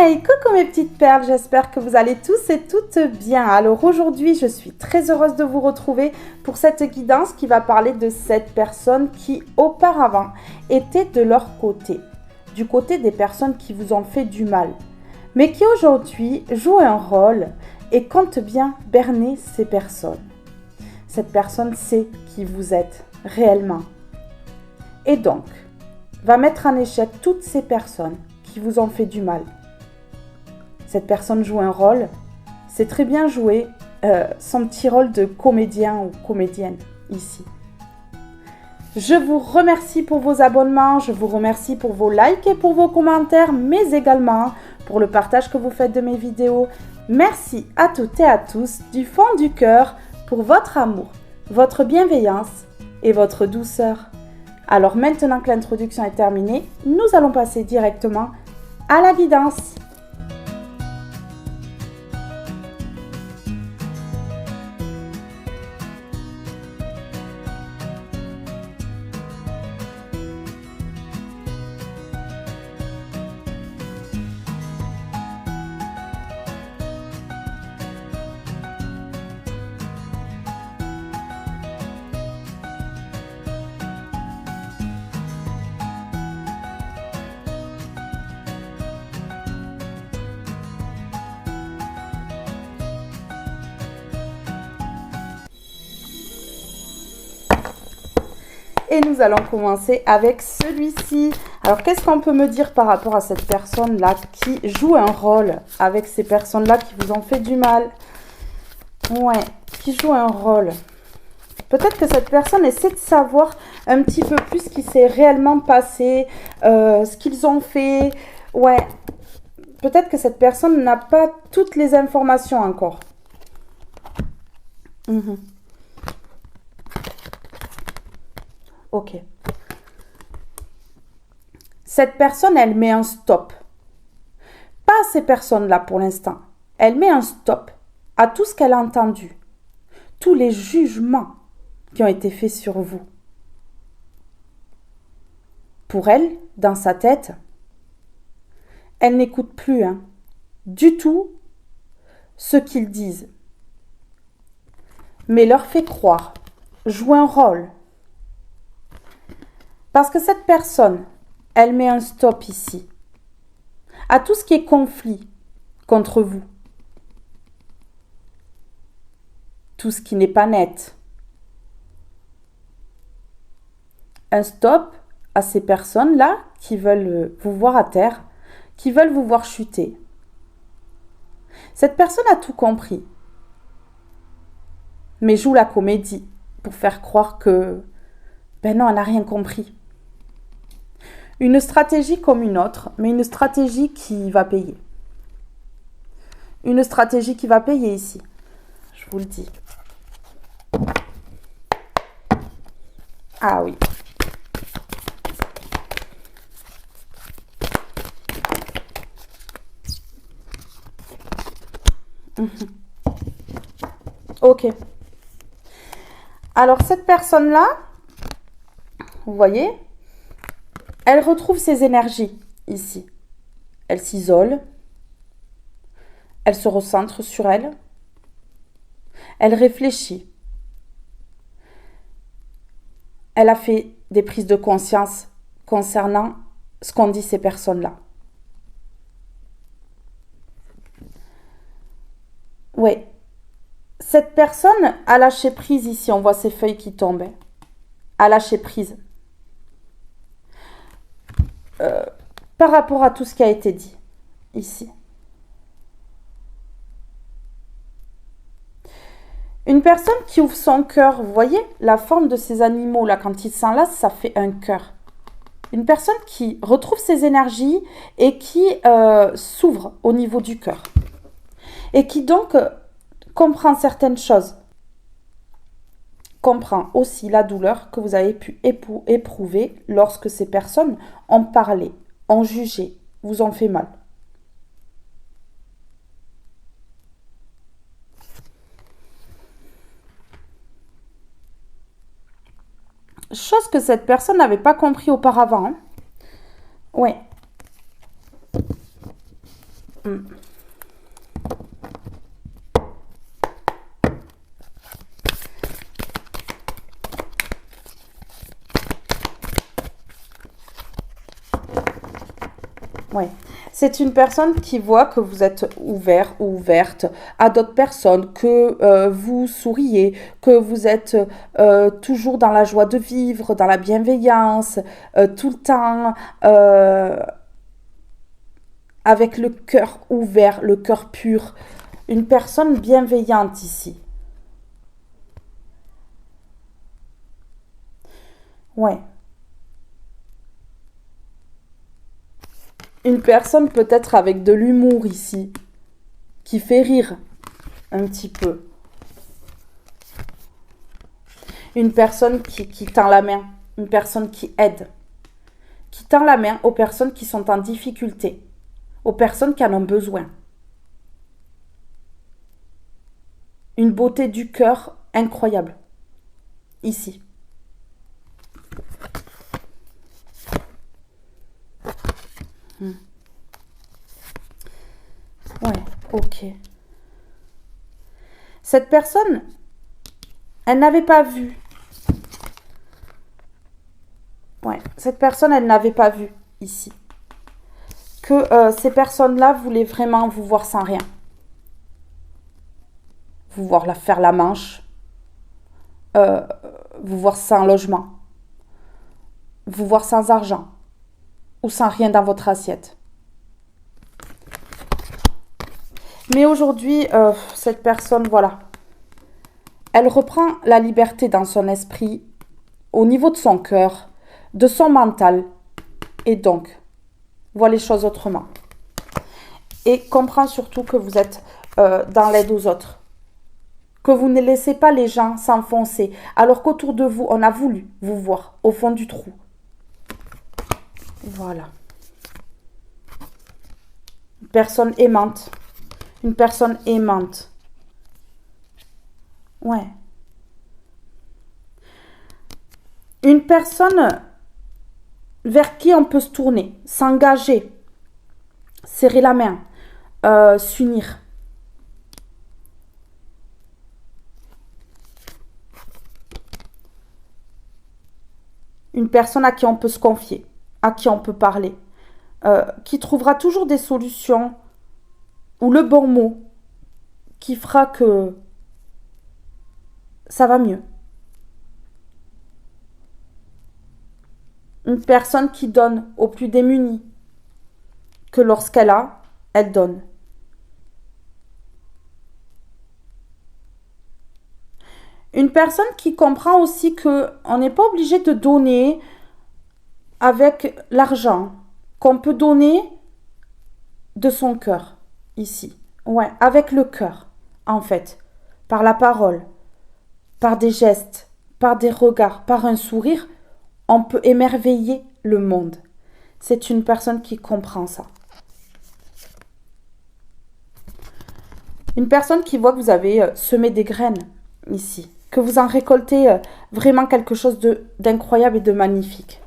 Hey, coucou mes petites perles, j'espère que vous allez tous et toutes bien. Alors aujourd'hui, je suis très heureuse de vous retrouver pour cette guidance qui va parler de cette personne qui auparavant était de leur côté, du côté des personnes qui vous ont fait du mal, mais qui aujourd'hui joue un rôle et compte bien berner ces personnes. Cette personne sait qui vous êtes réellement et donc va mettre en échec toutes ces personnes qui vous ont fait du mal. Cette personne joue un rôle, c'est très bien joué son petit rôle de comédien ou comédienne ici. Je vous remercie pour vos abonnements, je vous remercie pour vos likes et pour vos commentaires, mais également pour le partage que vous faites de mes vidéos. Merci à toutes et à tous du fond du cœur pour votre amour, votre bienveillance et votre douceur. Alors maintenant que l'introduction est terminée, nous allons passer directement à la guidance. Et nous allons commencer avec celui-ci. Alors, qu'est-ce qu'on peut me dire par rapport à cette personne-là qui joue un rôle avec ces personnes-là qui vous ont fait du mal? Ouais, qui joue un rôle. Peut-être que cette personne essaie de savoir un petit peu plus ce qui s'est réellement passé, ce qu'ils ont fait. Ouais, peut-être que cette personne n'a pas toutes les informations encore. Ok. Cette personne, elle met un stop. Pas à ces personnes-là pour l'instant. Elle met un stop à tout ce qu'elle a entendu. Tous les jugements qui ont été faits sur vous. Pour elle, dans sa tête, elle n'écoute plus du tout ce qu'ils disent. Mais leur fait croire, joue un rôle. Parce que cette personne, elle met un stop ici à tout ce qui est conflit contre vous. Tout ce qui n'est pas net. Un stop à ces personnes-là qui veulent vous voir à terre, qui veulent vous voir chuter. Cette personne a tout compris, mais joue la comédie pour faire croire que, ben non, elle n'a rien compris. Une stratégie comme une autre, mais une stratégie qui va payer. Une stratégie qui va payer ici. Je vous le dis. Ah oui. Ok. Alors cette personne-là, vous voyez, elle retrouve ses énergies ici. Elle s'isole. Elle se recentre sur elle. Elle réfléchit. Elle a fait des prises de conscience concernant ce qu'ont dit ces personnes-là. Oui. Cette personne a lâché prise ici. On voit ces feuilles qui tombent. A lâché prise. Par rapport à tout ce qui a été dit ici. Une personne qui ouvre son cœur, vous voyez la forme de ces animaux là, quand ils s'enlacent, ça fait un cœur. Une personne qui retrouve ses énergies et qui s'ouvre au niveau du cœur. Et qui donc comprend certaines choses. Comprend aussi la douleur que vous avez pu éprouver lorsque ces personnes ont parlé, ont jugé, vous ont fait mal. Chose que cette personne n'avait pas compris auparavant. Ouais. Hmm. Ouais. C'est une personne qui voit que vous êtes ouvert ou ouverte à d'autres personnes, que vous souriez, que vous êtes toujours dans la joie de vivre, dans la bienveillance, tout le temps, avec le cœur ouvert, le cœur pur. Une personne bienveillante ici. Ouais. Une personne peut-être avec de l'humour ici, qui fait rire un petit peu. Une personne qui tend la main, une personne qui aide, qui tend la main aux personnes qui sont en difficulté, aux personnes qui en ont besoin. Une beauté du cœur incroyable, ici. Hmm. Ouais, ok. Cette personne, elle n'avait pas vu. Ouais, cette personne, elle n'avait pas vu ici que ces personnes-là voulaient vraiment vous voir sans rien, vous voir la faire la manche, euh, vous voir sans logement, vous voir sans argent ou sans rien dans votre assiette. Mais aujourd'hui, cette personne, voilà, elle reprend la liberté dans son esprit, au niveau de son cœur, de son mental, et donc voit les choses autrement. Et comprend surtout que vous êtes dans l'aide aux autres, que vous ne laissez pas les gens s'enfoncer, alors qu'autour de vous, on a voulu vous voir au fond du trou. Voilà. Une personne aimante. Une personne aimante. Ouais. Une personne vers qui on peut se tourner, s'engager, serrer la main, s'unir. Une personne à qui on peut se confier, à qui on peut parler, qui trouvera toujours des solutions ou le bon mot qui fera que ça va mieux. Une personne qui donne aux plus démunis, que lorsqu'elle a, elle donne. Une personne qui comprend aussi que on n'est pas obligé de donner avec l'argent, qu'on peut donner de son cœur, ici. Ouais, avec le cœur, en fait. Par la parole, par des gestes, par des regards, par un sourire, on peut émerveiller le monde. C'est une personne qui comprend ça. Une personne qui voit que vous avez semé des graines ici, que vous en récoltez vraiment quelque chose d'incroyable et de magnifique.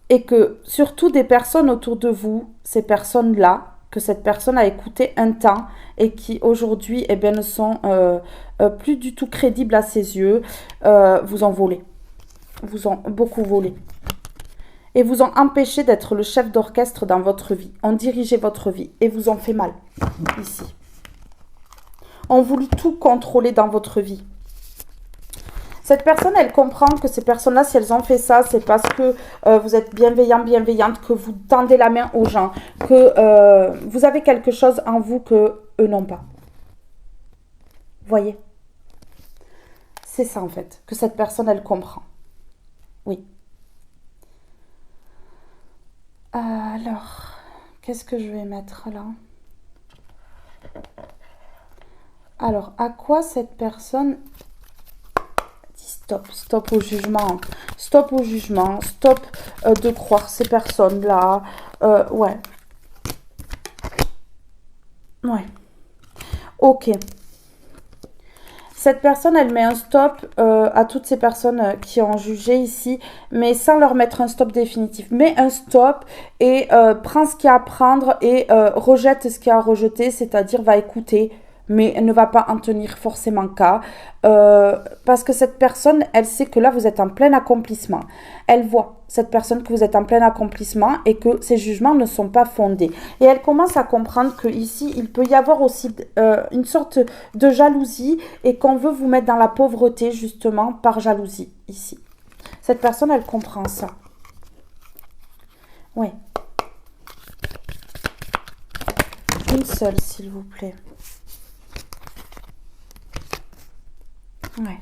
Et que surtout des personnes autour de vous, ces personnes-là, que cette personne a écouté un temps et qui aujourd'hui eh bien, ne sont plus du tout crédibles à ses yeux, vous ont volé. Vous ont beaucoup volé. Et vous ont empêché d'être le chef d'orchestre dans votre vie, ont dirigé votre vie et vous ont fait mal, ici. Ont voulu tout contrôler dans votre vie. Cette personne, elle comprend que ces personnes-là, si elles ont fait ça, c'est parce que vous êtes bienveillant, bienveillante, que vous tendez la main aux gens, que vous avez quelque chose en vous que eux n'ont pas. Voyez? C'est ça, en fait, que cette personne, elle comprend. Oui. Alors, qu'est-ce que je vais mettre là? Alors, à quoi cette personne dit stop? Stop au jugement. Stop au jugement. Stop de croire ces personnes-là. Ouais. Ouais. Ok. Cette personne, elle met un stop à toutes ces personnes qui ont jugé ici, mais sans leur mettre un stop définitif. Mets un stop et prends ce qu'il y a à prendre et rejette ce qu'il y a à rejeter, c'est-à-dire va écouter, mais ne va pas en tenir forcément cas. Parce que cette personne, elle sait que là, vous êtes en plein accomplissement. Elle voit, cette personne, que vous êtes en plein accomplissement et que ces jugements ne sont pas fondés. Et elle commence à comprendre que ici, il peut y avoir aussi une sorte de jalousie et qu'on veut vous mettre dans la pauvreté, justement, par jalousie, ici. Cette personne, elle comprend ça. Oui. Une seule, s'il vous plaît. Ouais.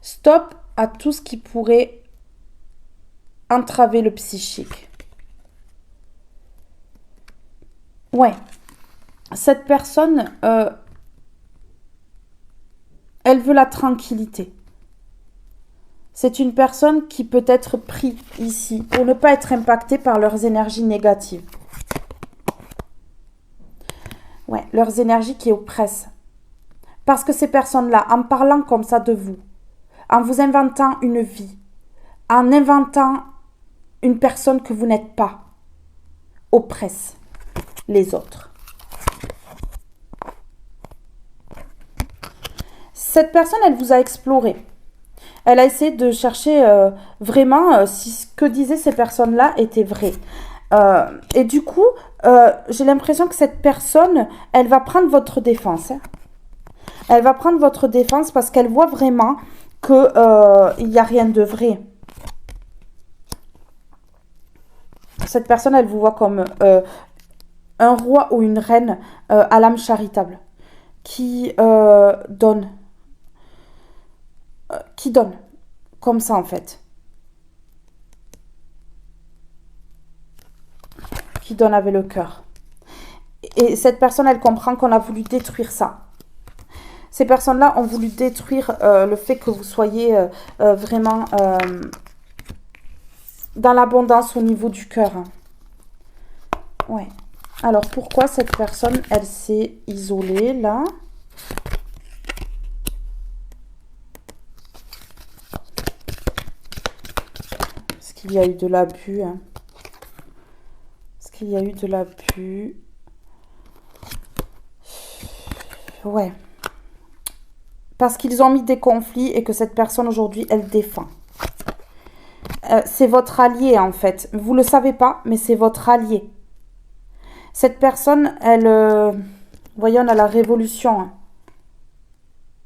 Stop à tout ce qui pourrait entraver le psychique. Ouais. Cette personne, elle veut la tranquillité. C'est une personne qui peut être prise ici pour ne pas être impactée par leurs énergies négatives. Ouais, leurs énergies qui oppressent. Parce que ces personnes-là, en parlant comme ça de vous, en vous inventant une vie, en inventant une personne que vous n'êtes pas, oppressent les autres. Cette personne, elle vous a exploré. Elle a essayé de chercher vraiment si ce que disaient ces personnes-là était vrai. Et du coup, j'ai l'impression que cette personne, elle va prendre votre défense. Hein. Elle va prendre votre défense parce qu'elle voit vraiment qu'il n'y a rien de vrai. Cette personne, elle vous voit comme un roi ou une reine à l'âme charitable qui donne. Qui donne. Comme ça, en fait. Qui donne avec le cœur. Et cette personne, elle comprend qu'on a voulu détruire ça. Ces personnes-là ont voulu détruire le fait que vous soyez vraiment dans l'abondance au niveau du cœur. Ouais. Alors, pourquoi cette personne, elle s'est isolée, là? Parce qu'il y a eu de l'abus. Hein. Parce qu'il y a eu de l'abus. Ouais. Parce qu'ils ont mis des conflits et que cette personne aujourd'hui, elle défend. C'est votre allié en fait. Vous ne le savez pas, mais c'est votre allié. Cette personne, elle... voyez, on a la révolution. Hein.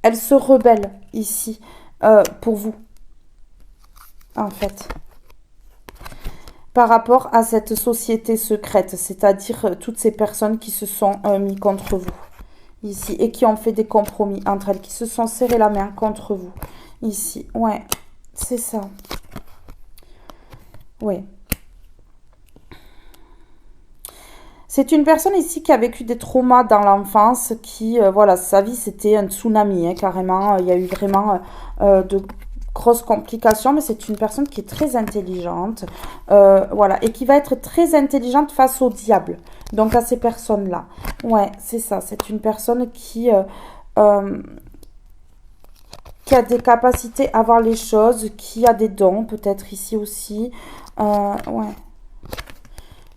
Elle se rebelle ici pour vous. En fait. Par rapport à cette société secrète. C'est-à-dire toutes ces personnes qui se sont mis contre vous. Ici, et qui ont fait des compromis entre elles, qui se sont serrées la main contre vous. Ici, ouais, c'est ça. Ouais. C'est une personne ici qui a vécu des traumas dans l'enfance, qui, voilà, sa vie, c'était un tsunami, hein, carrément. Il y a eu vraiment de grosses complications, mais c'est une personne qui est très intelligente, voilà, et qui va être très intelligente face au diable. Donc, à ces personnes-là. Ouais, c'est ça. C'est une personne qui a des capacités à voir les choses, qui a des dons, peut-être ici aussi. Ouais.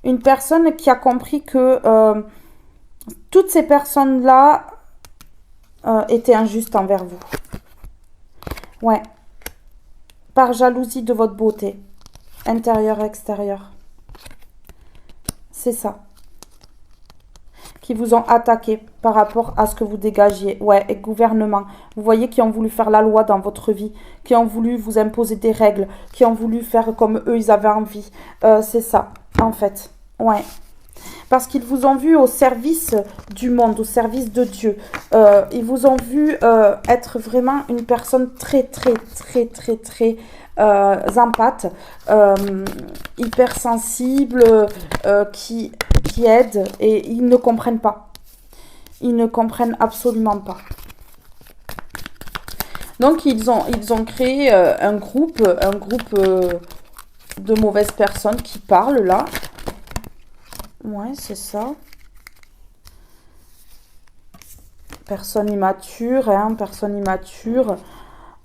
Une personne qui a compris que toutes ces personnes-là étaient injustes envers vous. Ouais. Par jalousie de votre beauté. Intérieure, extérieure. C'est ça. Qui vous ont attaqué par rapport à ce que vous dégagiez. Ouais, et gouvernement. Vous voyez, qui ont voulu faire la loi dans votre vie, qui ont voulu vous imposer des règles, qui ont voulu faire comme eux, ils avaient envie. C'est ça, en fait. Ouais. Parce qu'ils vous ont vu au service du monde, au service de Dieu. Ils vous ont vu être vraiment une personne très empathe, hypersensible, qui aide, et ils ne comprennent pas. Ils ne comprennent absolument pas. Donc ils ont créé un groupe de mauvaises personnes qui parlent là. Ouais, c'est ça. Personnes immatures, hein, personnes immatures.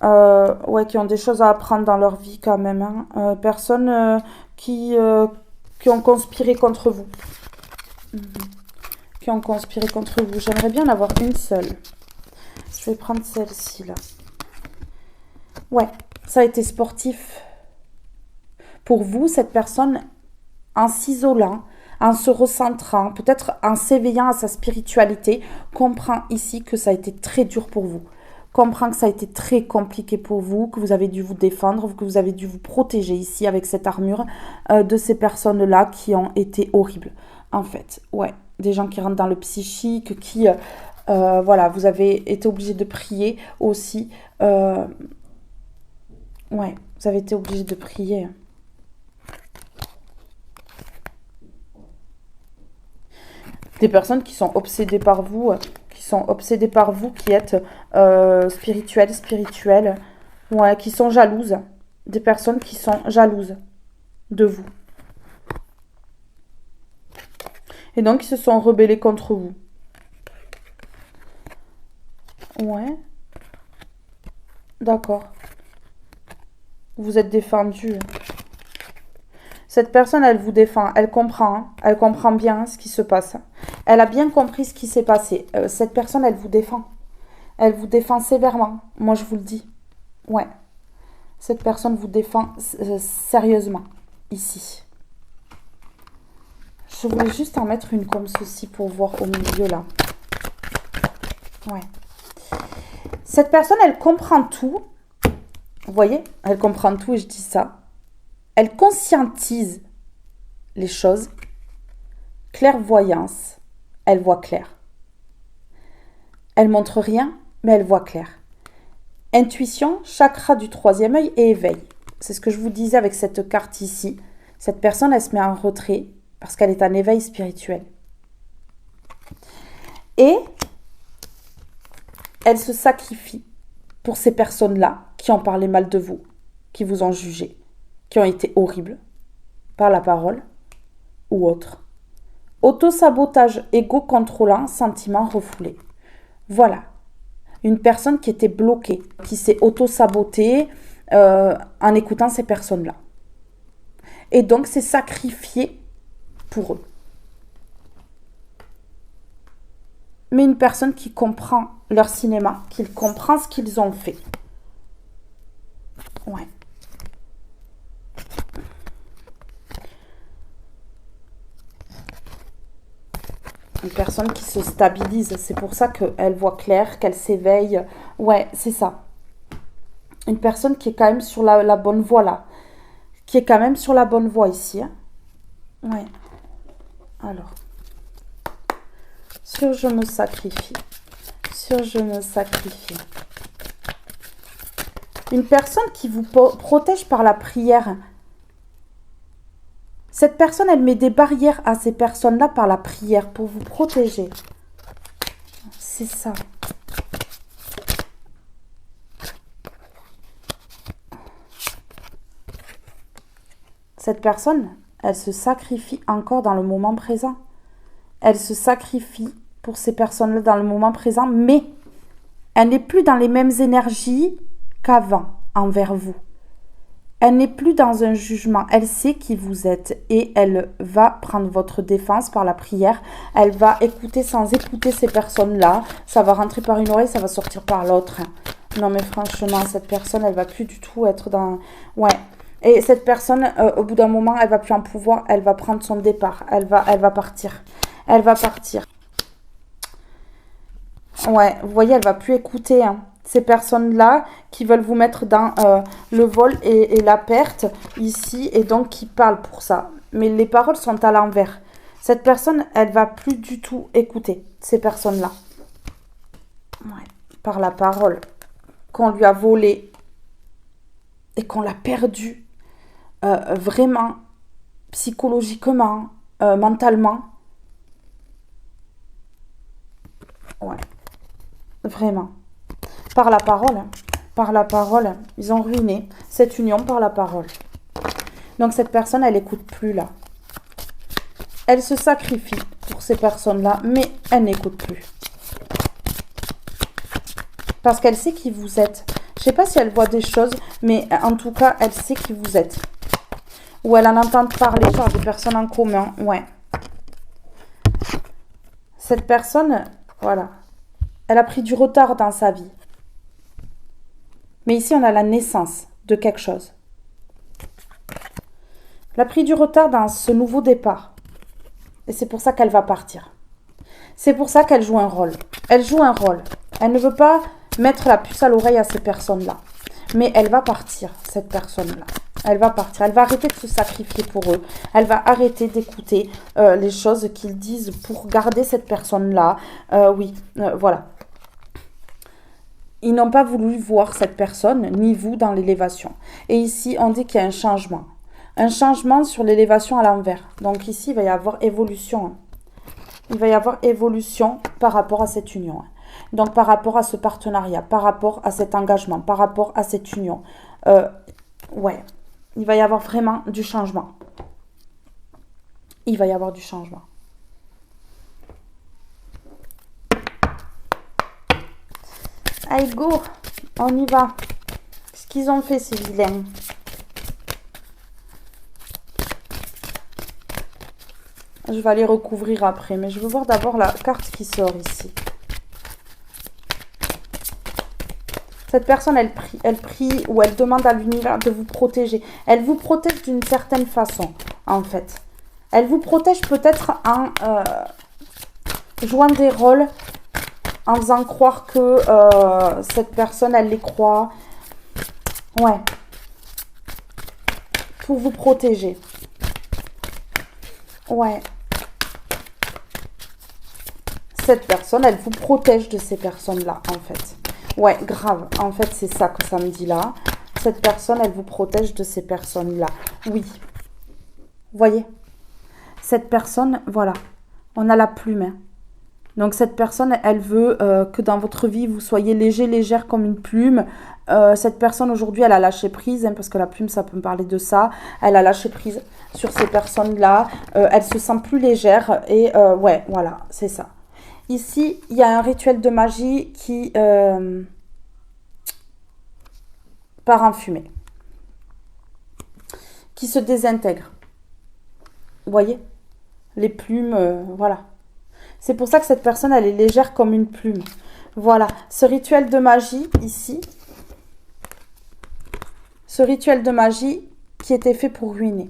Ouais, qui ont des choses à apprendre dans leur vie quand même. Hein. Personnes qui ont conspiré contre vous. Mhm. Qui ont conspiré contre vous. J'aimerais bien en avoir une seule. Je vais prendre celle-ci là. Ouais, ça a été sportif. Pour vous, cette personne, en s'isolant, en se recentrant, peut-être en s'éveillant à sa spiritualité, comprend ici que ça a été très dur pour vous. Comprend que ça a été très compliqué pour vous, que vous avez dû vous défendre, que vous avez dû vous protéger ici avec cette armure de ces personnes-là qui ont été horribles. En fait, ouais, des gens qui rentrent dans le psychique, qui, voilà, vous avez été obligé de prier aussi. Ouais, vous avez été obligé de prier. Des personnes qui sont obsédées par vous, qui êtes spirituelles, ouais, qui sont jalouses. Des personnes qui sont jalouses de vous. Et donc, ils se sont rebellés contre vous. Ouais. D'accord. Vous êtes défendu. Cette personne, elle vous défend, elle comprend. Hein. Elle comprend bien ce qui se passe. Elle a bien compris ce qui s'est passé. Cette personne, elle vous défend. Elle vous défend sévèrement. Moi, je vous le dis. Ouais. Cette personne vous défend sérieusement. Ici. Je voulais juste en mettre une comme ceci pour voir au milieu là. Ouais. Cette personne, elle comprend tout. Vous voyez? Elle comprend tout et je dis ça. Elle conscientise les choses. Clairvoyance. Elle voit clair. Elle montre rien, mais elle voit clair. Intuition, chakra du troisième œil et éveil. C'est ce que je vous disais avec cette carte ici. Cette personne, elle se met en retrait parce qu'elle est en éveil spirituel. Et elle se sacrifie pour ces personnes-là qui ont parlé mal de vous, qui vous ont jugé, qui ont été horribles par la parole ou autre. Autosabotage égo-contrôlant, sentiment refoulé. Voilà. Une personne qui était bloquée, qui s'est auto-sabotée en écoutant ces personnes-là. Et donc, s'est sacrifiée pour eux. Mais une personne qui comprend leur cinéma, qui comprend ce qu'ils ont fait. Ouais. Une personne qui se stabilise. C'est pour ça qu'elle voit clair, qu'elle s'éveille. Ouais, c'est ça. Une personne qui est quand même sur la bonne voie là. Qui est quand même sur la bonne voie ici. Hein. Ouais. Alors. Sur je me sacrifie. Sur je me sacrifie. Une personne qui vous protège par la prière. Cette personne, elle met des barrières à ces personnes-là par la prière pour vous protéger. C'est ça. Cette personne, elle se sacrifie encore dans le moment présent. Elle se sacrifie pour ces personnes-là dans le moment présent, mais elle n'est plus dans les mêmes énergies qu'avant envers vous. Elle n'est plus dans un jugement. Elle sait qui vous êtes et elle va prendre votre défense par la prière. Elle va écouter sans écouter ces personnes-là. Ça va rentrer par une oreille, ça va sortir par l'autre. Non mais franchement, cette personne, elle va plus du tout être dans... Ouais. Et cette personne, au bout d'un moment, elle va plus en pouvoir. Elle va prendre son départ. Elle va partir. Elle va partir. Ouais, vous voyez, elle va plus écouter, hein. Ces personnes-là qui veulent vous mettre dans le vol et la perte ici et donc qui parlent pour ça. Mais les paroles sont à l'envers. Cette personne, elle va plus du tout écouter ces personnes-là. Ouais, par la parole qu'on lui a volée et qu'on l'a perdue vraiment, psychologiquement, mentalement. Ouais, vraiment. Par la parole, ils ont ruiné cette union par la parole. Donc cette personne, elle n'écoute plus là. Elle se sacrifie pour ces personnes-là, mais elle n'écoute plus. Parce qu'elle sait qui vous êtes. Je sais pas si elle voit des choses, mais en tout cas, elle sait qui vous êtes. Ou elle en entend parler par des personnes en commun. Ouais. Cette personne, voilà. Elle a pris du retard dans sa vie. Mais ici, on a la naissance de quelque chose. Elle a pris du retard dans ce nouveau départ. Et c'est pour ça qu'elle va partir. C'est pour ça qu'elle joue un rôle. Elle joue un rôle. Elle ne veut pas mettre la puce à l'oreille à ces personnes-là. Mais elle va partir, cette personne-là. Elle va partir. Elle va arrêter de se sacrifier pour eux. Elle va arrêter d'écouter les choses qu'ils disent pour garder cette personne-là. Voilà. Ils n'ont pas voulu voir cette personne, ni vous, dans l'élévation. Et ici, on dit qu'il y a un changement. Un changement sur l'élévation à l'envers. Donc ici, il va y avoir évolution. Il va y avoir évolution par rapport à cette union. Donc par rapport à ce partenariat, par rapport à cet engagement, par rapport à cette union. Ouais, il va y avoir vraiment du changement. Il va y avoir du changement. Allez, go, on y va. Qu'est-ce qu'ils ont fait, ces vilains? Je vais aller recouvrir après, mais je veux voir d'abord la carte qui sort ici. Cette personne, elle prie ou elle demande à l'univers de vous protéger. Elle vous protège d'une certaine façon, en fait. Elle vous protège peut-être en jouant des rôles, en faisant croire que cette personne, elle les croit. Ouais. Pour vous protéger. Ouais. Cette personne, elle vous protège de ces personnes-là, en fait. Ouais, grave. En fait, c'est ça que ça me dit là. Cette personne, elle vous protège de ces personnes-là. Oui. Vous voyez? Cette personne, voilà. On a la plume. Hein. Donc, cette personne, elle veut que dans votre vie, vous soyez léger, légère comme une plume. Cette personne, aujourd'hui, elle a lâché prise. Hein, parce que la plume, ça peut me parler de ça. Elle a lâché prise sur ces personnes-là. Elle se sent plus légère. Et ouais, voilà, c'est ça. Ici, il y a un rituel de magie qui part en fumée. Qui se désintègre. Vous voyez? Les plumes, voilà. C'est pour ça que cette personne, elle est légère comme une plume. Voilà. Ce rituel de magie, ici. Ce rituel de magie qui était fait pour ruiner.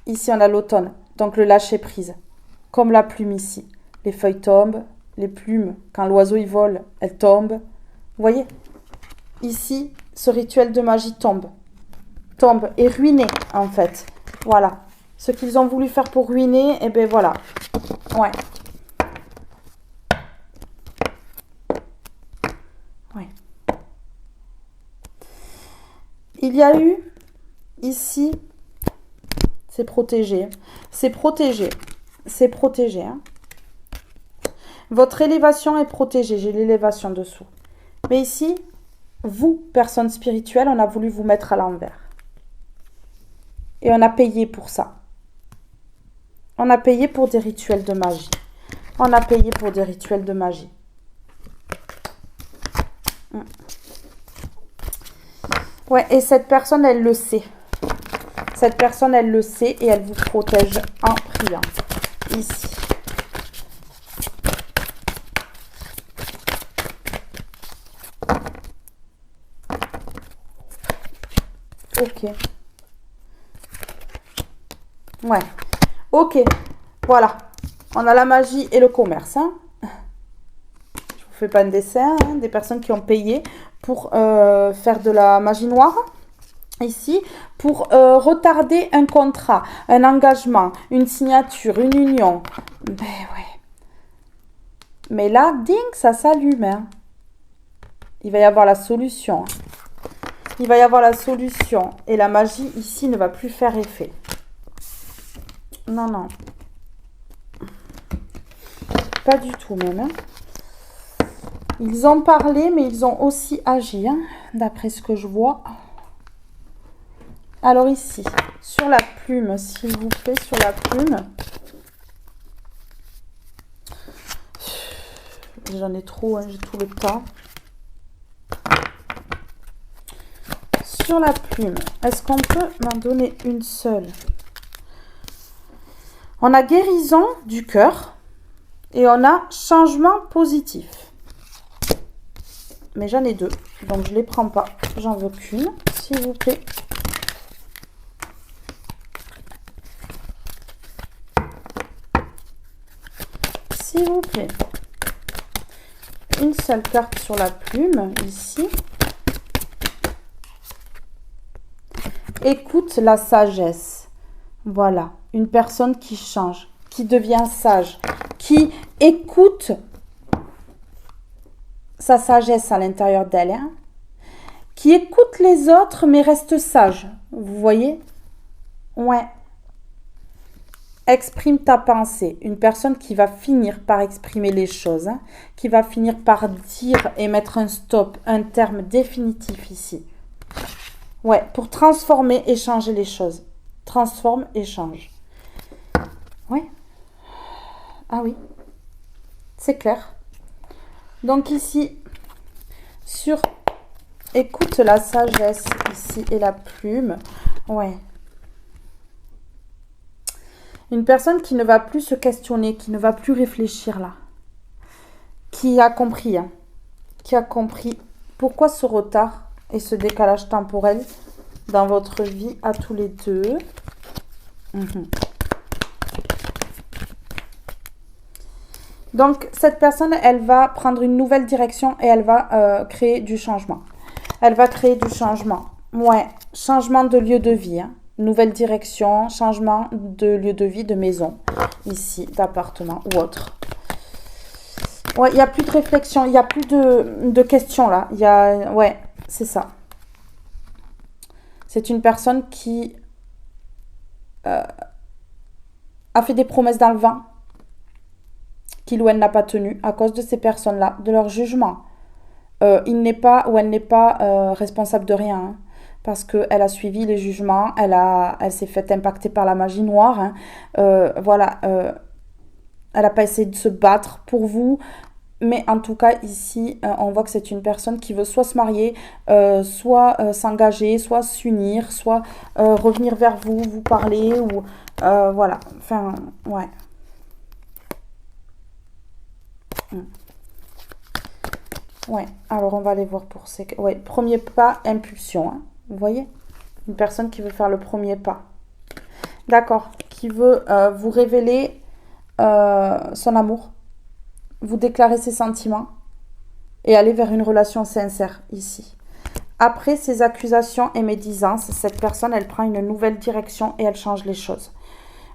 Ici, on a l'automne. Donc, le lâcher prise. Comme la plume ici. Les feuilles tombent. Les plumes, quand l'oiseau il vole, elles tombent. Vous voyez? Ici, ce rituel de magie tombe. Tombe et ruiné, en fait. Voilà. Ce qu'ils ont voulu faire pour ruiner, eh bien voilà. Ouais. Ouais. Il y a eu, ici, c'est protégé. C'est protégé. C'est protégé. Hein. Votre élévation est protégée. J'ai l'élévation dessous. Mais ici, vous, personne spirituelle, on a voulu vous mettre à l'envers. Et on a payé pour ça. On a payé pour des rituels de magie. On a payé pour des rituels de magie. Ouais, et cette personne, elle le sait. Cette personne, elle le sait et elle vous protège en priant. Ici. Ok. Ouais. Ok. Voilà. On a la magie et le commerce. Hein. Je vous fais pas un dessin. Hein, des personnes qui ont payé pour faire de la magie noire. Ici, pour retarder un contrat, un engagement, une signature, une union. Ben ouais. Mais là, ding, ça s'allume. Hein. Il va y avoir la solution. Il va y avoir la solution. Et la magie, ici, ne va plus faire effet. Non, non. Pas du tout, même. Hein. Ils ont parlé, mais ils ont aussi agi, hein, d'après ce que je vois. Alors ici, sur la plume, s'il vous plaît, sur la plume. J'en ai trop, hein, j'ai tout le temps. Sur la plume, est-ce qu'on peut m'en donner une seule? On a guérison du cœur et on a changement positif. Mais j'en ai deux, donc je ne les prends pas. J'en veux qu'une, s'il vous plaît. S'il vous plaît. Une seule carte sur la plume, ici. Écoute la sagesse. Voilà, une personne qui change, qui devient sage, qui écoute sa sagesse à l'intérieur d'elle, hein, qui écoute les autres mais reste sage. Vous voyez? Ouais. Exprime ta pensée. Une personne qui va finir par exprimer les choses, hein, qui va finir par dire et mettre un stop, un terme définitif ici. Ouais, pour transformer et changer les choses. Transforme et change. Ouais. Ah oui. C'est clair. Donc ici, sur écoute la sagesse ici et la plume. Ouais. Une personne qui ne va plus se questionner, qui ne va plus réfléchir là. Qui a compris, hein. Qui a compris pourquoi ce retard et ce décalage temporel dans votre vie à tous les deux. Donc, cette personne, elle va prendre une nouvelle direction et elle va créer du changement. Elle va créer du changement. Ouais, changement de lieu de vie. Hein. Nouvelle direction, changement de lieu de vie, de maison. Ici, d'appartement ou autre. Ouais, il n'y a plus de réflexion, il n'y a plus de questions là. Ouais, c'est ça. C'est une personne qui a fait des promesses dans le vent, qu'il ou elle n'a pas tenu à cause de ces personnes-là, de leur jugement. Il n'est pas ou elle n'est pas responsable de rien, hein, parce qu'elle a suivi les jugements, elle s'est fait impacter par la magie noire. Hein, voilà, elle n'a pas essayé de se battre pour vous. Mais en tout cas, ici, on voit que c'est une personne qui veut soit se marier, soit s'engager, soit s'unir, soit revenir vers vous, vous parler, ou voilà. Enfin, ouais. Ouais, alors on va aller voir pour ces... Ouais, premier pas, impulsion, hein, vous voyez? Une personne qui veut faire le premier pas. D'accord, qui veut vous révéler son amour, vous déclarer ses sentiments et aller vers une relation sincère ici. Après ces accusations et médisances, cette personne, elle prend une nouvelle direction et elle change les choses.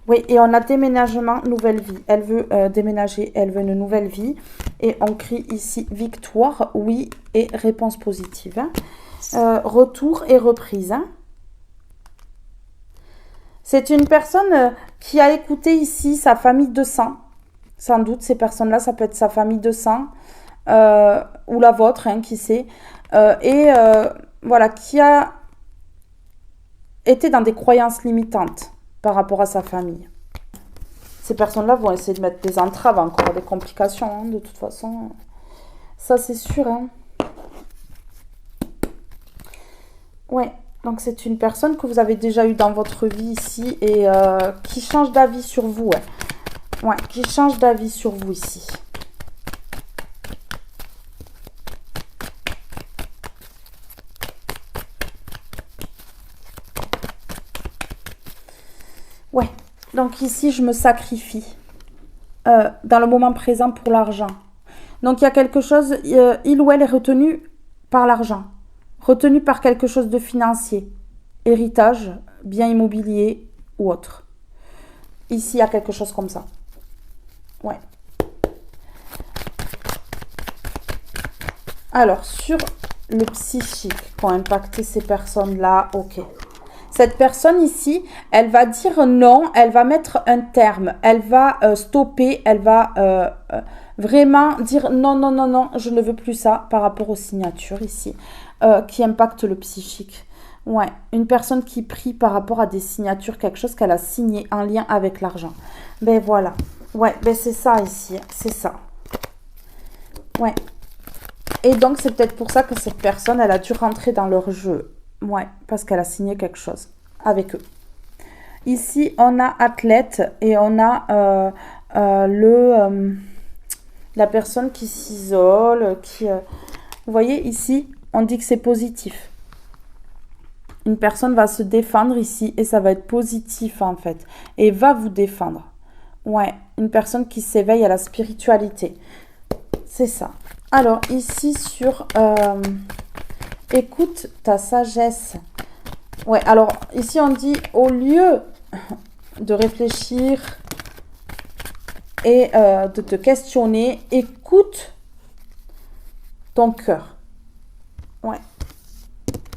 Oui, et on a déménagement, nouvelle vie. Elle veut déménager, elle veut une nouvelle vie. Et on crie ici victoire, oui, et réponse positive. Hein. Retour et reprise. Hein. C'est une personne qui a écouté ici sa famille de sang. Sans doute, ces personnes-là, ça peut être sa famille de sang ou la vôtre, hein, qui sait. Voilà, qui a été dans des croyances limitantes par rapport à sa famille. Ces personnes-là vont essayer de mettre des entraves, encore des complications, hein, de toute façon. Ça, c'est sûr. Hein. Ouais, donc c'est une personne que vous avez déjà eue dans votre vie ici et qui change d'avis sur vous. Ouais, qui change d'avis sur vous ici. Ouais, donc ici, je me sacrifie dans le moment présent pour l'argent. Donc, il y a quelque chose, il ou elle est retenu par l'argent, retenu par quelque chose de financier, héritage, bien immobilier ou autre. Ici, il y a quelque chose comme ça. Ouais. Alors, sur le psychique, qui ont impacté ces personnes-là, ok. Cette personne ici, elle va dire non, elle va mettre un terme, elle va stopper, elle va vraiment dire non, non, non, non, je ne veux plus ça par rapport aux signatures ici, qui impactent le psychique. Ouais, une personne qui prie par rapport à des signatures, quelque chose qu'elle a signé en lien avec l'argent. Ben voilà, ouais, ben c'est ça ici, c'est ça. Ouais. Et donc, c'est peut-être pour ça que cette personne, elle a dû rentrer dans leur jeu. Ouais, parce qu'elle a signé quelque chose avec eux. Ici, on a athlète et on a la personne qui s'isole, vous voyez, ici, on dit que c'est positif. Une personne va se défendre ici et ça va être positif en fait. Et va vous défendre. Ouais, une personne qui s'éveille à la spiritualité. C'est ça. Alors ici sur écoute ta sagesse. Ouais, alors ici on dit au lieu de réfléchir et de te questionner, écoute ton cœur. Ouais.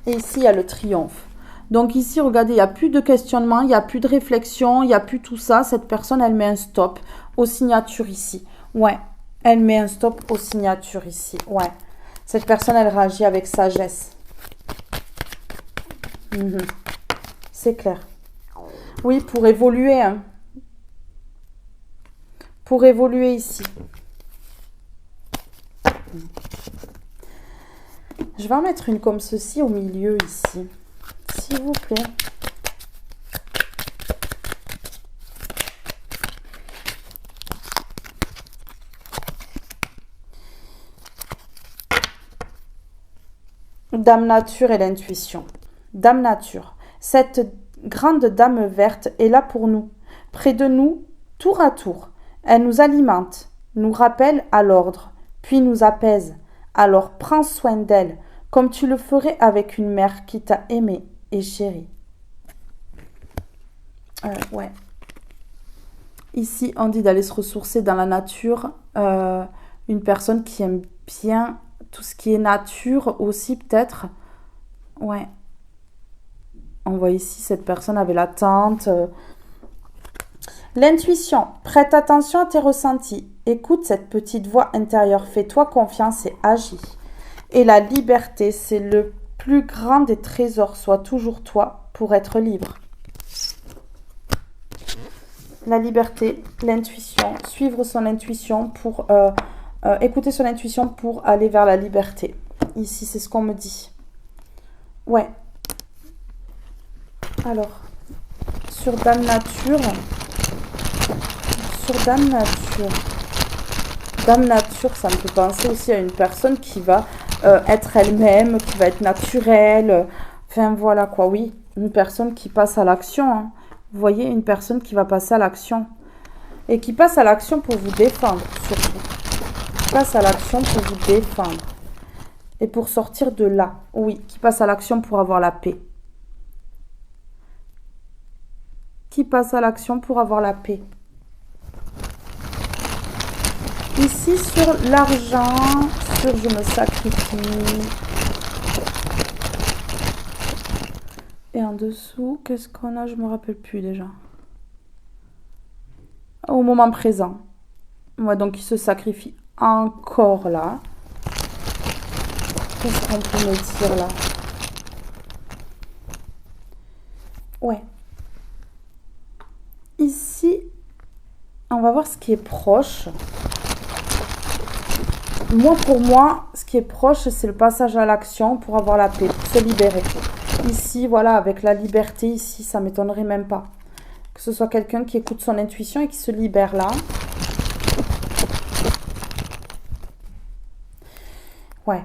Et ici, il y a le triomphe. Donc ici, regardez, il n'y a plus de questionnement, il n'y a plus de réflexion, il n'y a plus tout ça. Cette personne, elle met un stop aux signatures ici. Ouais, elle met un stop aux signatures ici. Ouais, cette personne, elle réagit avec sagesse. C'est clair. Oui, pour évoluer. Hein. Pour évoluer ici. Je vais en mettre une comme ceci au milieu ici. S'il vous plaît. Dame Nature et l'intuition. Dame Nature. Cette grande dame verte est là pour nous. Près de nous, tour à tour. Elle nous alimente, nous rappelle à l'ordre, puis nous apaise. Alors prends soin d'elle, comme tu le ferais avec une mère qui t'a aimé et chéri. Ouais. Ici, on dit d'aller se ressourcer dans la nature. Une personne qui aime bien tout ce qui est nature aussi, peut-être. Ouais. On voit ici, cette personne avait la tente. L'intuition. Prête attention à tes ressentis. Écoute cette petite voix intérieure. Fais-toi confiance et agis. Et la liberté, c'est le plus grand des trésors. Sois toujours toi pour être libre. La liberté, l'intuition. Suivre son intuition pour... écouter son intuition pour aller vers la liberté. Ici, c'est ce qu'on me dit. Ouais. Alors, sur Dame Nature... Sur Dame Nature. Dame Nature, ça me fait penser aussi à une personne qui va être elle-même, qui va être naturelle. Enfin, voilà quoi, oui. Une personne qui passe à l'action. Hein. Vous voyez, une personne qui va passer à l'action. Et qui passe à l'action pour vous défendre, surtout. Qui passe à l'action pour vous défendre. Et pour sortir de là. Oui, qui passe à l'action pour avoir la paix. Qui passe à l'action pour avoir la paix. Ici, sur l'argent, sur je me sacrifie. Et en dessous, qu'est-ce qu'on a? Je me rappelle plus déjà. Au moment présent. Ouais, donc il se sacrifie encore là. Qu'est-ce qu'on peut me dire là? Ouais. Ici, on va voir ce qui est proche. Moi, pour moi, ce qui est proche, c'est le passage à l'action pour avoir la paix, pour se libérer. Ici, voilà, avec la liberté, ici, ça ne m'étonnerait même pas. Que ce soit quelqu'un qui écoute son intuition et qui se libère là. Ouais.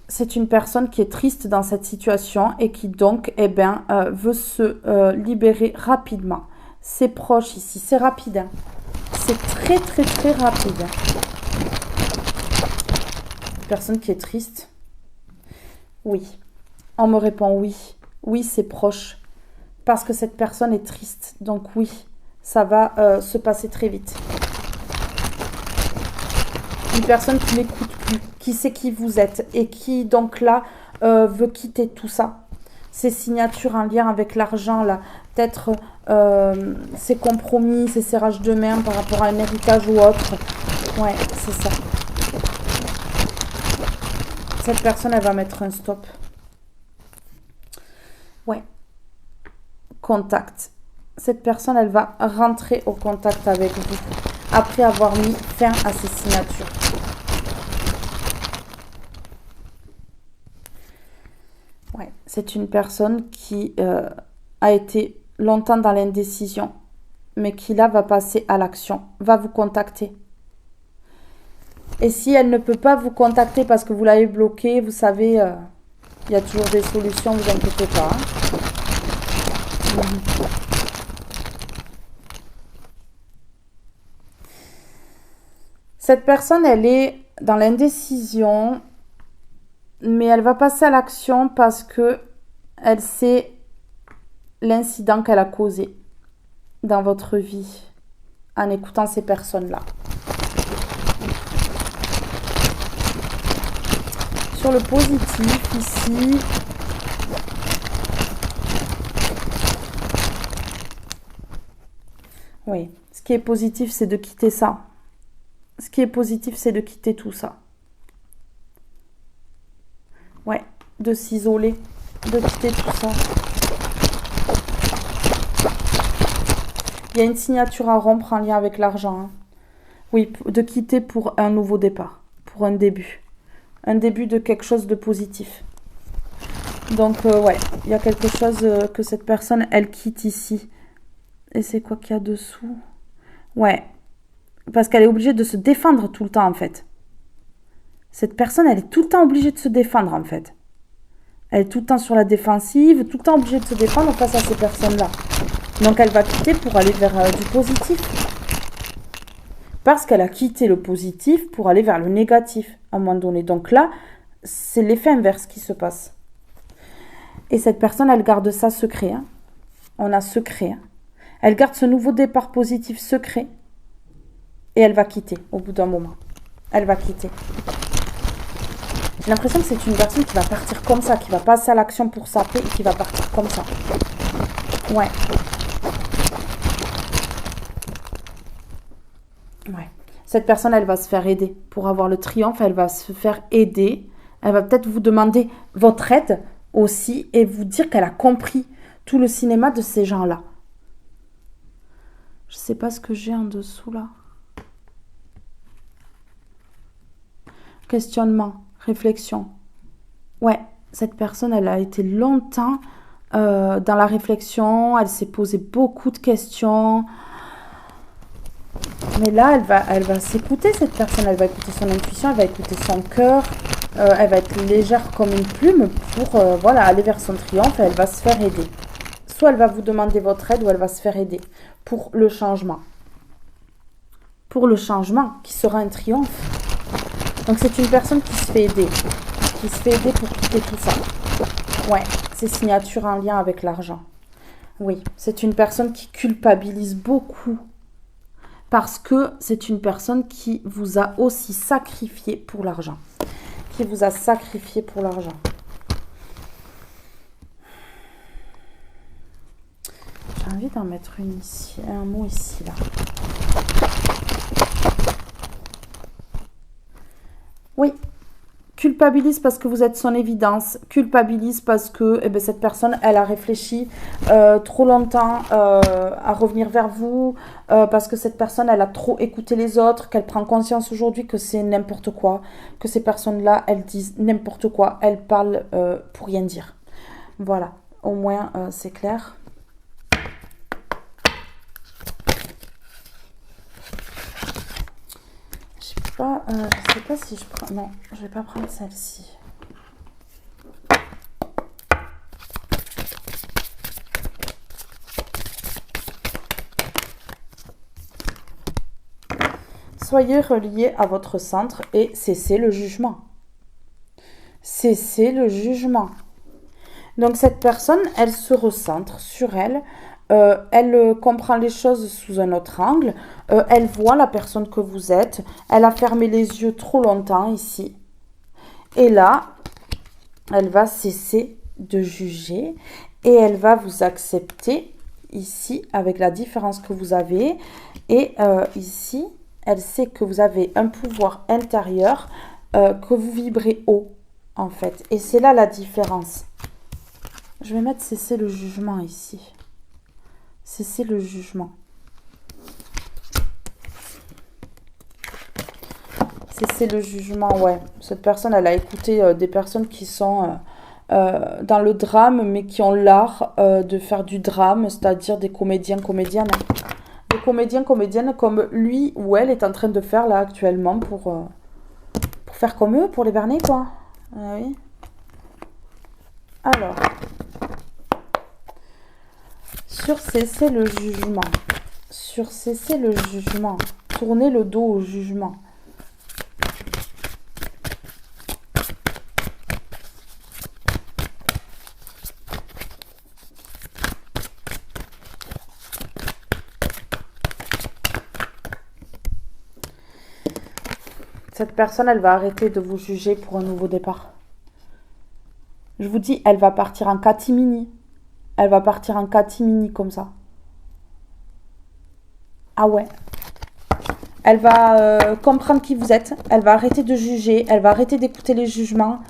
C'est une personne qui est triste dans cette situation et qui donc, eh bien, veut se libérer rapidement. C'est proche ici, c'est rapide. Hein. C'est très, très, très rapide. Personne qui est triste. Oui. On me répond oui. Oui, c'est proche. Parce que cette personne est triste. Donc oui, ça va se passer très vite. Une personne qui n'écoute plus, qui sait qui vous êtes et qui donc là veut quitter tout ça. Ces signatures en lien avec l'argent là, peut-être ces compromis, ces serrages de main par rapport à un héritage ou autre. Ouais, c'est ça. Cette personne, elle va mettre un stop. Ouais. Contact. Cette personne, elle va rentrer au contact avec vous après avoir mis fin à ses signatures. c'est une personne qui a été longtemps dans l'indécision, mais qui là va passer à l'action, va vous contacter. Et si elle ne peut pas vous contacter parce que vous l'avez bloqué, vous savez, il y a toujours des solutions, vous inquiétez pas. Cette personne, elle est dans l'indécision, mais elle va passer à l'action parce que elle sait l'incident qu'elle a causé dans votre vie en écoutant ces personnes-là. Sur le positif, ici, oui, ce qui est positif, c'est de quitter ça. Ce qui est positif, c'est de quitter tout ça. Ouais, de s'isoler, de quitter tout ça. Il y a une signature à rompre en lien avec l'argent. Hein. Oui, de quitter pour un nouveau départ, pour un début. Un début de quelque chose de positif. Donc, ouais, il y a quelque chose que cette personne, elle quitte ici. Et c'est quoi qu'il y a dessous? Ouais, parce qu'elle est obligée de se défendre tout le temps, en fait. Cette personne, elle est tout le temps obligée de se défendre, en fait. Elle est tout le temps sur la défensive, tout le temps obligée de se défendre face à ces personnes-là. Donc, elle va quitter pour aller vers du positif. Parce qu'elle a quitté le positif pour aller vers le négatif, à un moment donné. Donc là, c'est l'effet inverse qui se passe. Et cette personne, elle garde ça secret. Hein. On a secret. Hein. Elle garde ce nouveau départ positif secret. Et elle va quitter au bout d'un moment. Elle va quitter. J'ai l'impression que c'est une personne qui va partir comme ça, qui va passer à l'action pour sa paix et qui va partir comme ça. Ouais. Ouais. Cette personne, elle va se faire aider. Pour avoir le triomphe, elle va se faire aider. Elle va peut-être vous demander votre aide aussi et vous dire qu'elle a compris tout le cinéma de ces gens-là. Je sais pas ce que j'ai en dessous là. Questionnement, réflexion. Ouais, cette personne, elle a été longtemps dans la réflexion. Elle s'est posé beaucoup de questions. Mais là, elle va s'écouter, cette personne. Elle va écouter son intuition, elle va écouter son cœur. Elle va être légère comme une plume pour voilà, aller vers son triomphe et elle va se faire aider. Soit elle va vous demander votre aide ou elle va se faire aider pour le changement. Pour le changement qui sera un triomphe. Donc c'est une personne qui se fait aider. Qui se fait aider pour quitter tout ça. Ouais, c'est signature en lien avec l'argent. Oui, c'est une personne qui culpabilise beaucoup. Parce que c'est une personne qui vous a aussi sacrifié pour l'argent. Qui vous a sacrifié pour l'argent. J'ai envie d'en mettre une ici, un mot ici, là. Oui, culpabilise parce que vous êtes son évidence. Culpabilise parce que eh bien, cette personne, elle a réfléchi trop longtemps à revenir vers vous. Parce que cette personne, elle a trop écouté les autres. Qu'elle prend conscience aujourd'hui que c'est n'importe quoi. Que ces personnes-là, elles disent n'importe quoi. Elles parlent pour rien dire. Voilà, au moins c'est clair. Je sais pas si je prends... Non, je vais pas prendre celle-ci. Soyez reliés à votre centre et cessez le jugement. Cessez le jugement. Donc cette personne, elle se recentre sur elle. Elle comprend les choses sous un autre angle. Elle voit la personne que vous êtes. Elle a fermé les yeux trop longtemps ici. Et là, elle va cesser de juger et elle va vous accepter ici avec la différence que vous avez. Et ici, elle sait que vous avez un pouvoir intérieur, que vous vibrez haut en fait. Et c'est là la différence. Je vais mettre cesser le jugement ici. Cesser le jugement. Cesser le jugement, ouais. Cette personne, elle a écouté des personnes qui sont dans le drame, mais qui ont l'art de faire du drame, c'est-à-dire des comédiens, comédiennes. Des comédiens, comédiennes comme lui ou elle est en train de faire là actuellement pour faire comme eux, pour les berner, quoi. Ah oui. Alors, sur cesser le jugement. Sur cesser le jugement. Tourner le dos au jugement. Cette personne, elle va arrêter de vous juger pour un nouveau départ. Je vous dis, elle va partir en catimini. Elle va partir en catimini comme ça. Ah ouais. Elle va comprendre qui vous êtes. Elle va arrêter de juger. Elle va arrêter d'écouter les jugements.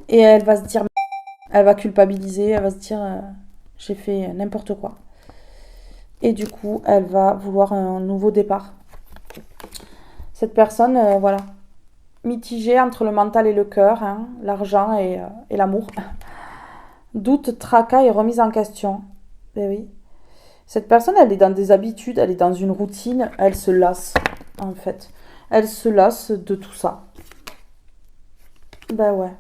Et elle va se dire... Elle va culpabiliser. Elle va se dire... j'ai fait n'importe quoi. Et du coup, elle va vouloir un nouveau départ. Cette personne, voilà. Mitigée entre le mental et le cœur. Hein, l'argent et l'amour. Doute, tracas et remise en question. Ben oui. Cette personne, elle est dans des habitudes, elle est dans une routine, elle se lasse, en fait. Elle se lasse de tout ça. Ben ouais.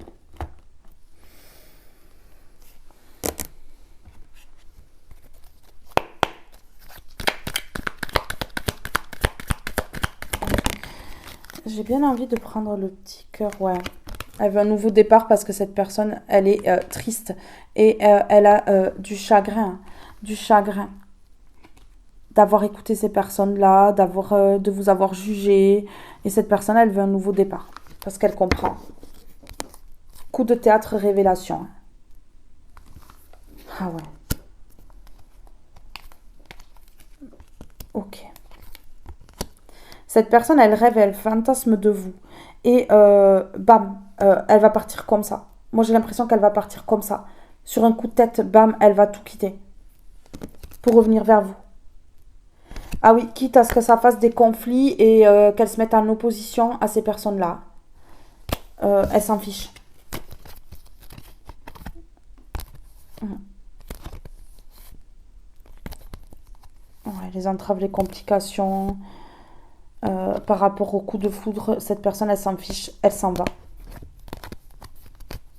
J'ai bien envie de prendre le petit cœur, ouais. Elle veut un nouveau départ parce que cette personne, elle est triste et elle a du chagrin. Du chagrin d'avoir écouté ces personnes-là, de vous avoir jugé. Et cette personne, elle veut un nouveau départ parce qu'elle comprend. Coup de théâtre, révélation. Ah ouais. Ok. Cette personne, elle rêve, elle fantasme de vous. Et bam, elle va partir comme ça. Moi, j'ai l'impression qu'elle va partir comme ça. Sur un coup de tête, bam, elle va tout quitter. Pour revenir vers vous. Ah oui, quitte à ce que ça fasse des conflits et qu'elle se mette en opposition à ces personnes-là. Elle s'en fiche. Ouais, les entraves, les complications... par rapport au coup de foudre, cette personne, elle s'en fiche, elle s'en va.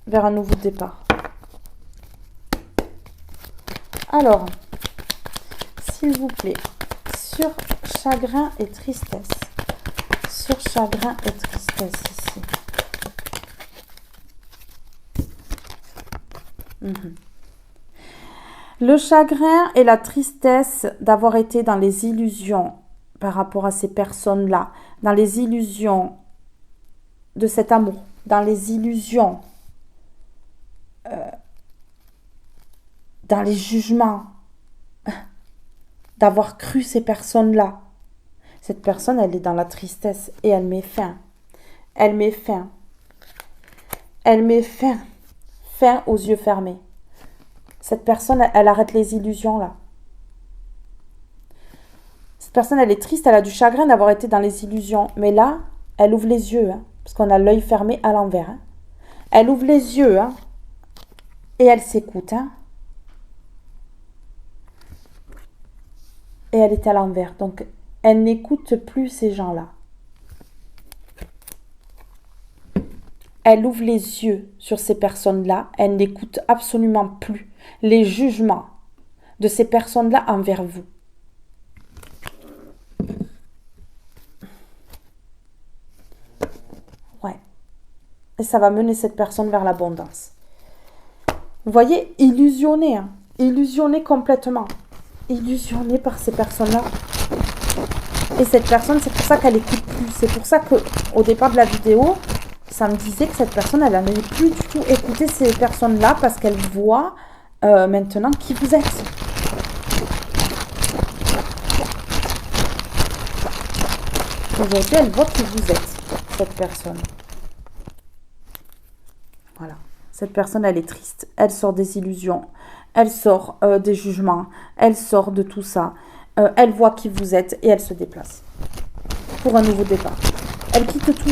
Vers un nouveau départ. Alors, s'il vous plaît, sur chagrin et tristesse. Sur chagrin et tristesse, ici. Le chagrin et la tristesse d'avoir été dans les illusions par rapport à ces personnes-là, dans les illusions de cet amour, dans les illusions, dans les jugements, d'avoir cru ces personnes-là. Cette personne, elle est dans la tristesse et elle met fin. Elle met fin. Elle met fin. Fin aux yeux fermés. Cette personne, elle arrête les illusions là. Cette personne, elle est triste, elle a du chagrin d'avoir été dans les illusions. Mais là, elle ouvre les yeux, hein, parce qu'on a l'œil fermé à l'envers. Hein. Elle ouvre les yeux, hein, et elle s'écoute. Hein. Et elle est à l'envers. Donc, elle n'écoute plus ces gens-là. Elle ouvre les yeux sur ces personnes-là. Elle n'écoute absolument plus les jugements de ces personnes-là envers vous. Ouais. Et ça va mener cette personne vers l'abondance. Vous voyez, illusionnée, hein. Illusionnée complètement. Illusionnée par ces personnes-là. Et cette personne, c'est pour ça qu'elle écoute plus. C'est pour ça qu'au départ de la vidéo, ça me disait que cette personne, elle n'allait plus du tout écouter ces personnes-là parce qu'elle voit maintenant qui vous êtes. Aujourd'hui, elle voit qui vous êtes, cette personne. Voilà. Cette personne, elle est triste. Elle sort des illusions. Elle sort des jugements. Elle sort de tout ça. Elle voit qui vous êtes et elle se déplace. Pour un nouveau départ. Elle quitte tout.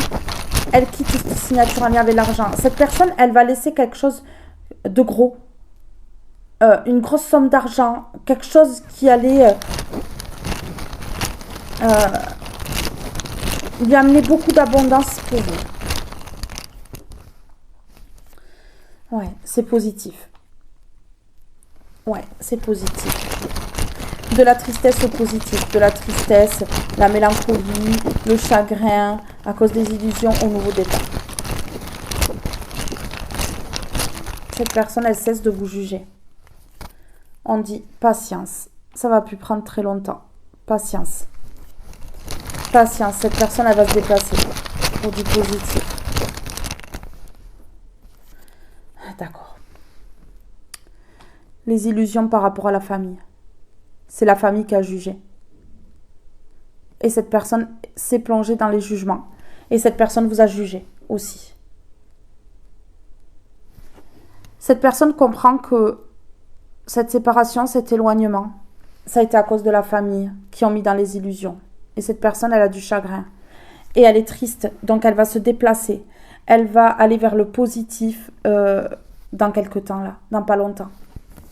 Elle quitte toute signature en lien avec l'argent. Cette personne, elle va laisser quelque chose de gros. Une grosse somme d'argent, quelque chose qui allait lui amener beaucoup d'abondance pour vous. Ouais, c'est positif. Ouais, c'est positif. De la tristesse au positif, de la tristesse, la mélancolie, le chagrin, à cause des illusions au nouveau départ. Cette personne, elle cesse de vous juger. On dit patience. Ça va plus prendre très longtemps. Patience. Patience. Cette personne, elle va se déplacer pour du positif. D'accord. Les illusions par rapport à la famille. C'est la famille qui a jugé. Et cette personne s'est plongée dans les jugements. Et cette personne vous a jugé aussi. Cette personne comprend que cette séparation, cet éloignement, ça a été à cause de la famille qui ont mis dans les illusions. Et cette personne, elle a du chagrin. Et elle est triste, donc elle va se déplacer. Elle va aller vers le positif dans quelques temps, là, dans pas longtemps,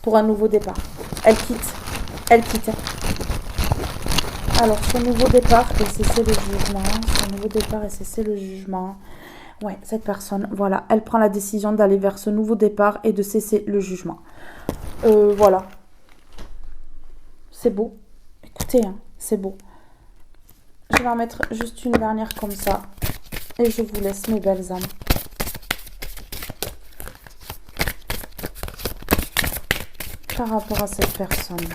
pour un nouveau départ. Elle quitte. Elle quitte. Alors, ce nouveau départ et cesser le jugement. Ce nouveau départ et cesser le jugement. Ouais, cette personne, voilà, elle prend la décision d'aller vers ce nouveau départ et de cesser le jugement. Voilà. C'est beau. Écoutez, hein, c'est beau. Je vais en mettre juste une dernière comme ça. Et je vous laisse, mes belles âmes. Par rapport à cette personne.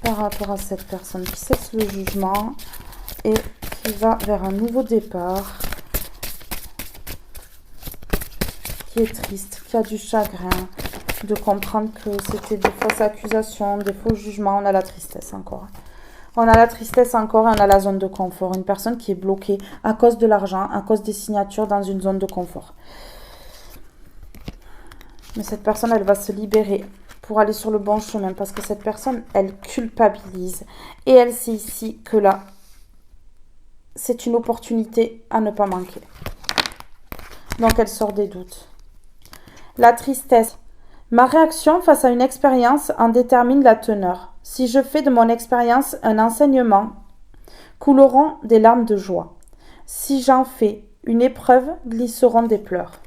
Par rapport à cette personne qui cesse le jugement et qui va vers un nouveau départ. Qui est triste, qui a du chagrin. De comprendre que c'était des fausses accusations, des faux jugements. On a la tristesse encore. On a la tristesse encore et on a la zone de confort. Une personne qui est bloquée à cause de l'argent, à cause des signatures dans une zone de confort. Mais cette personne, elle va se libérer pour aller sur le bon chemin. Parce que cette personne, elle culpabilise. Et elle sait ici que là, c'est une opportunité à ne pas manquer. Donc, elle sort des doutes. La tristesse. Ma réaction face à une expérience en détermine la teneur. Si je fais de mon expérience un enseignement, couleront des larmes de joie. Si j'en fais une épreuve, glisseront des pleurs.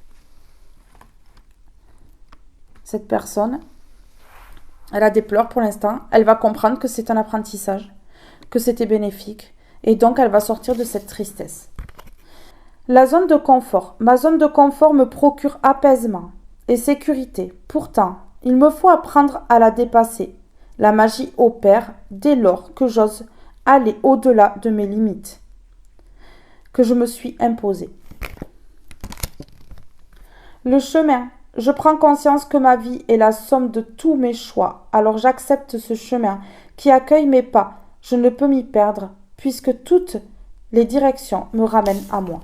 Cette personne, elle a des pleurs pour l'instant. Elle va comprendre que c'est un apprentissage, que c'était bénéfique. Et donc, elle va sortir de cette tristesse. La zone de confort. Ma zone de confort me procure apaisement et sécurité. Pourtant, il me faut apprendre à la dépasser. La magie opère dès lors que j'ose aller au-delà de mes limites, que je me suis imposée. Le chemin. Je prends conscience que ma vie est la somme de tous mes choix. Alors j'accepte ce chemin qui accueille mes pas. Je ne peux m'y perdre puisque toutes les directions me ramènent à moi.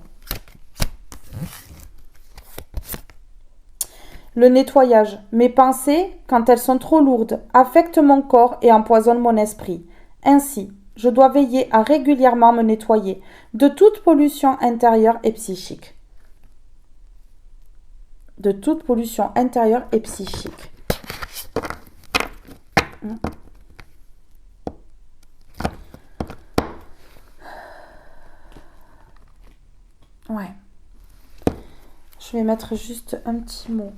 Le nettoyage. Mes pensées, quand elles sont trop lourdes, affectent mon corps et empoisonnent mon esprit. Ainsi, je dois veiller à régulièrement me nettoyer de toute pollution intérieure et psychique. De toute pollution intérieure et psychique. Ouais. Je vais mettre juste un petit mot.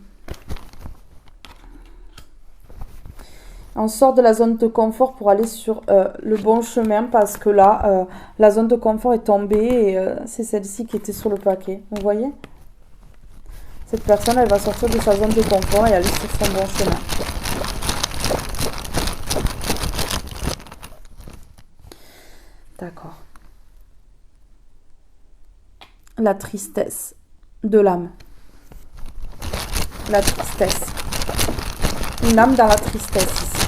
On sort de la zone de confort pour aller sur le bon chemin parce que là, la zone de confort est tombée et c'est celle-ci qui était sur le paquet. Vous voyez ? Cette personne, elle va sortir de sa zone de confort et aller sur son bon chemin. D'accord. La tristesse de l'âme. La tristesse. Une âme dans la tristesse ici.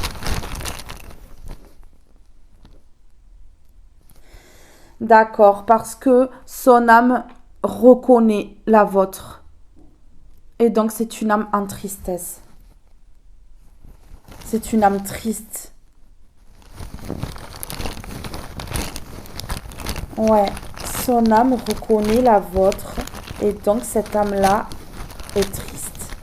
D'accord, parce que son âme reconnaît la vôtre. Et donc c'est une âme en tristesse. C'est une âme triste. Ouais, son âme reconnaît la vôtre. Et donc cette âme-là est triste.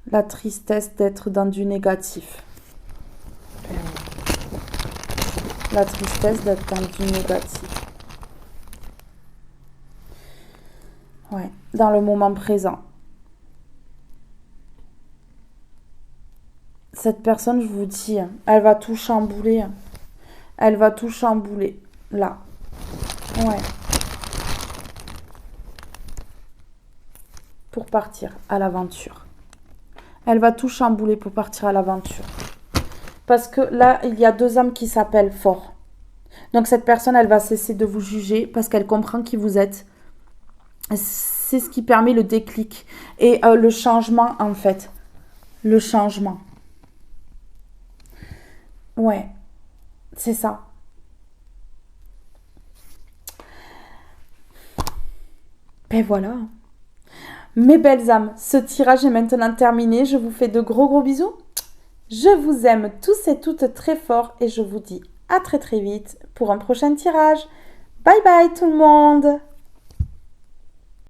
La tristesse d'être dans du négatif. La tristesse d'être dans du négatif. Ouais, dans le moment présent. Cette personne, je vous dis, elle va tout chambouler. Elle va tout chambouler. Là. Ouais. Pour partir à l'aventure. Elle va tout chambouler pour partir à l'aventure. Parce que là, il y a deux âmes qui s'appellent fort. Donc cette personne, elle va cesser de vous juger parce qu'elle comprend qui vous êtes. C'est ce qui permet le déclic et le changement, en fait. Le changement. Ouais, c'est ça. Ben voilà. Mes belles âmes, ce tirage est maintenant terminé. Je vous fais de gros bisous. Je vous aime tous et toutes très fort et je vous dis à très vite pour un prochain tirage. Bye bye tout le monde!